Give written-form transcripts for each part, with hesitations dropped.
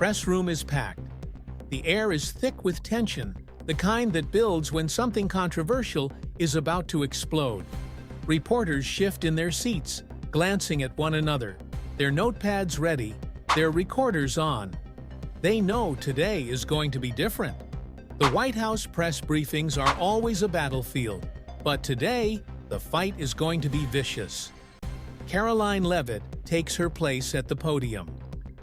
press room is packed. The air is thick with tension, the kind that builds when something controversial is about to explode. Reporters shift in their seats, glancing at one another, their notepads ready, their recorders on. They know today is going to be different. The White House press briefings are always a battlefield, but today, the fight is going to be vicious. Karoline Leavitt takes her place at the podium.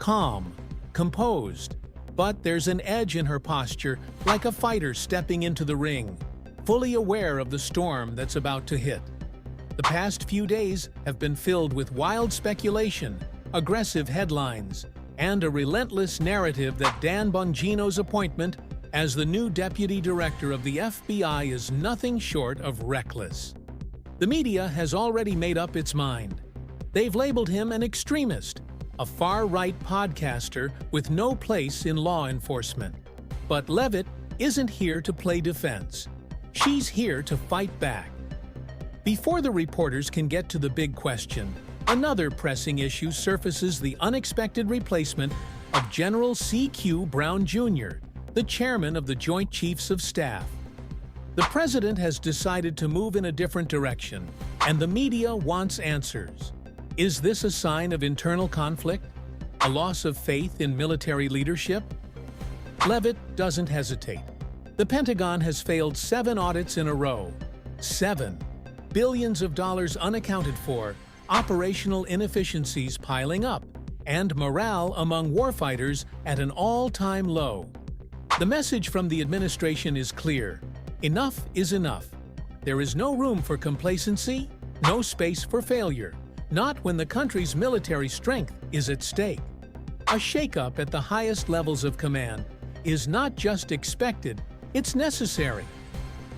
Calm, composed, but there's an edge in her posture, like a fighter stepping into the ring, fully aware of the storm that's about to hit. The past few days have been filled with wild speculation, aggressive headlines, and a relentless narrative that Dan Bongino's appointment as the new deputy director of the FBI is nothing short of reckless. The media has already made up its mind. They've labeled him an extremist, a far-right podcaster with no place in law enforcement. But Leavitt isn't here to play defense. She's here to fight back. Before the reporters can get to the big question, another pressing issue surfaces: the unexpected replacement of General C.Q. Brown Jr., the chairman of the Joint Chiefs of Staff. The president has decided to move in a different direction, and the media wants answers. Is this a sign of internal conflict? A loss of faith in military leadership? Leavitt doesn't hesitate. The Pentagon has failed 7 audits in a row. 7. Billions of dollars unaccounted for, operational inefficiencies piling up, and morale among warfighters at an all-time low. The message from the administration is clear. Enough is enough. There is no room for complacency, no space for failure, not when the country's military strength is at stake. A shakeup at the highest levels of command is not just expected, it's necessary.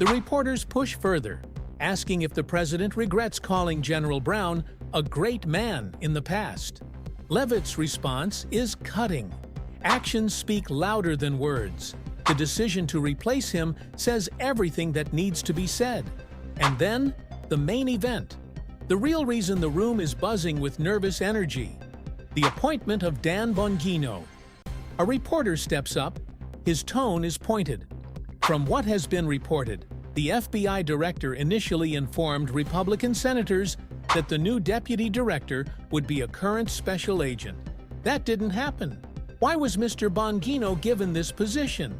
The reporters push further, asking if the president regrets calling General Brown a great man in the past. Leavitt's response is cutting. Actions speak louder than words. The decision to replace him says everything that needs to be said. And then, the main event. The real reason the room is buzzing with nervous energy. The appointment of Dan Bongino. A reporter steps up. His tone is pointed. From what has been reported, the FBI director initially informed Republican senators that the new deputy director would be a current special agent. That didn't happen. Why was Mr. Bongino given this position?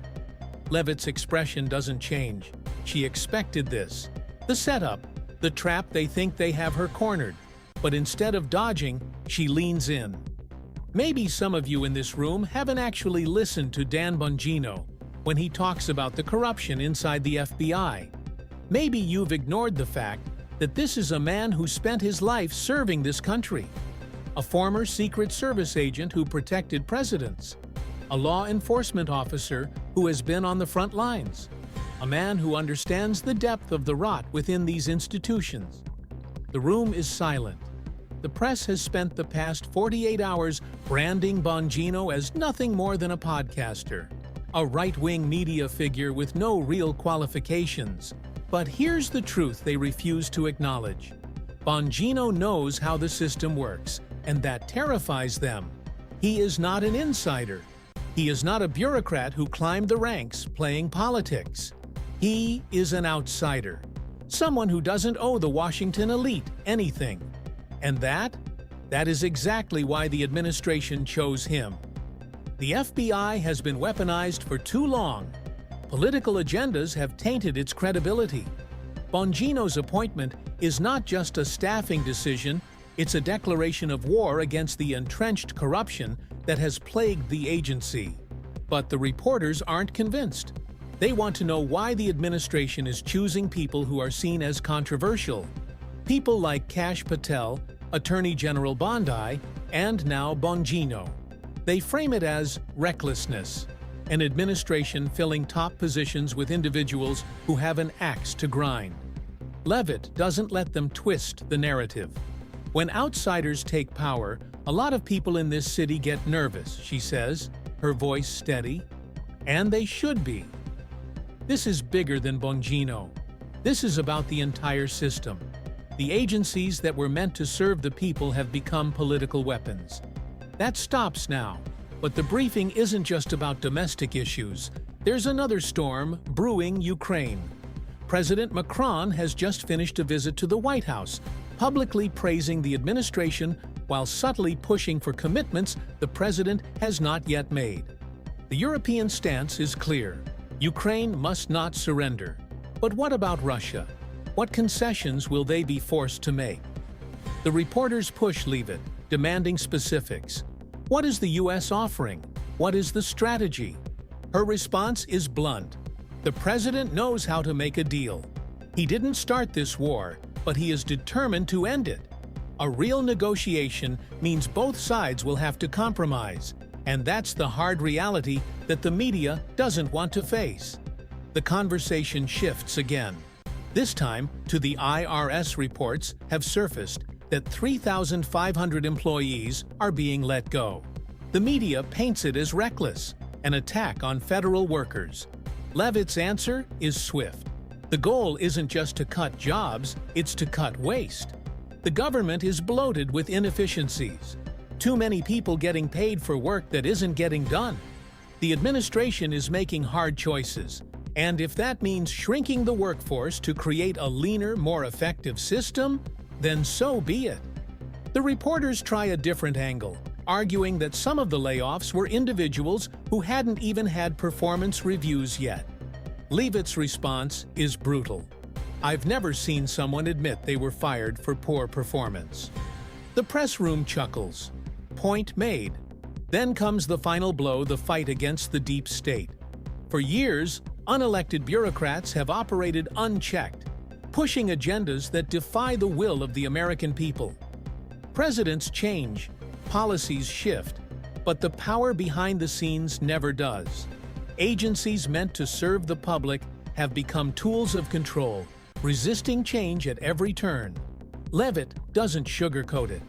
Leavitt's expression doesn't change. She expected this. The setup, the trap they think they have her cornered. But instead of dodging, she leans in. Maybe some of you in this room haven't actually listened to Dan Bongino when he talks about the corruption inside the FBI. Maybe you've ignored the fact that this is a man who spent his life serving this country. A former Secret Service agent who protected presidents, a law enforcement officer who has been on the front lines, a man who understands the depth of the rot within these institutions. The room is silent. The press has spent the past 48 hours branding Bongino as nothing more than a podcaster, a right-wing media figure with no real qualifications. But here's the truth they refuse to acknowledge. Bongino knows how the system works, and that terrifies them. He is not an insider. He is not a bureaucrat who climbed the ranks playing politics. He is an outsider, someone who doesn't owe the Washington elite anything. And that is exactly why the administration chose him. The FBI has been weaponized for too long. Political agendas have tainted its credibility. Bongino's appointment is not just a staffing decision, it's a declaration of war against the entrenched corruption that has plagued the agency. But the reporters aren't convinced. They want to know why the administration is choosing people who are seen as controversial. People like Kash Patel, Attorney General Bondi, and now Bongino. They frame it as recklessness, an administration filling top positions with individuals who have an axe to grind. Leavitt doesn't let them twist the narrative. When outsiders take power, a lot of people in this city get nervous, she says, her voice steady. And they should be. This is bigger than Bongino. This is about the entire system. The agencies that were meant to serve the people have become political weapons. That stops now. But the briefing isn't just about domestic issues. There's another storm brewing Ukraine. President Macron has just finished a visit to the White House, publicly praising the administration while subtly pushing for commitments the president has not yet made. The European stance is clear. Ukraine must not surrender. But what about Russia? What concessions will they be forced to make? The reporters push Leavitt, demanding specifics. What is the U.S. offering? What is the strategy? Her response is blunt. The president knows how to make a deal. He didn't start this war, but he is determined to end it. A real negotiation means both sides will have to compromise, and that's the hard reality that the media doesn't want to face. The conversation shifts again. This time, to the IRS reports have surfaced that 3,500 employees are being let go. The media paints it as reckless, an attack on federal workers. Leavitt's answer is swift. The goal isn't just to cut jobs, it's to cut waste. The government is bloated with inefficiencies. Too many people getting paid for work that isn't getting done. The administration is making hard choices, and if that means shrinking the workforce to create a leaner, more effective system, then so be it. The reporters try a different angle, arguing that some of the layoffs were individuals who hadn't even had performance reviews yet. Leavitt's response is brutal. I've never seen someone admit they were fired for poor performance. The press room chuckles. Point made. Then comes the final blow, the fight against the deep state. For years, unelected bureaucrats have operated unchecked, pushing agendas that defy the will of the American people. Presidents change, policies shift, but the power behind the scenes never does. Agencies meant to serve the public have become tools of control, resisting change at every turn. Leavitt doesn't sugarcoat it.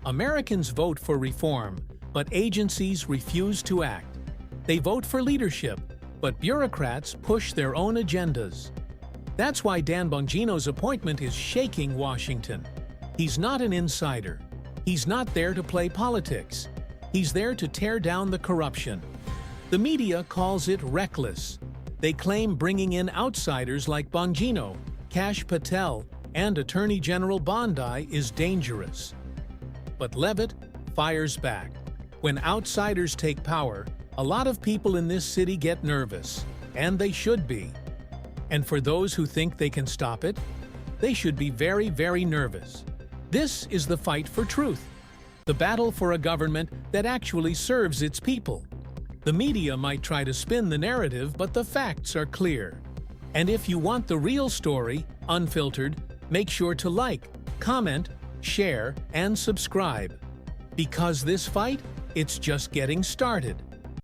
Americans vote for reform, but agencies refuse to act. They vote for leadership, but bureaucrats push their own agendas. That's why Dan Bongino's appointment is shaking Washington. He's not an insider. He's not there to play politics. He's there to tear down the corruption. The media calls it reckless. They claim bringing in outsiders like Bongino, Kash Patel, and Attorney General Bondi is dangerous. But Leavitt fires back. When outsiders take power, a lot of people in this city get nervous, and they should be. And for those who think they can stop it, they should be very, very nervous. This is the fight for truth, the battle for a government that actually serves its people. The media might try to spin the narrative, but the facts are clear. And if you want the real story, unfiltered, make sure to like, comment, share, and subscribe. Because this fight, it's just getting started.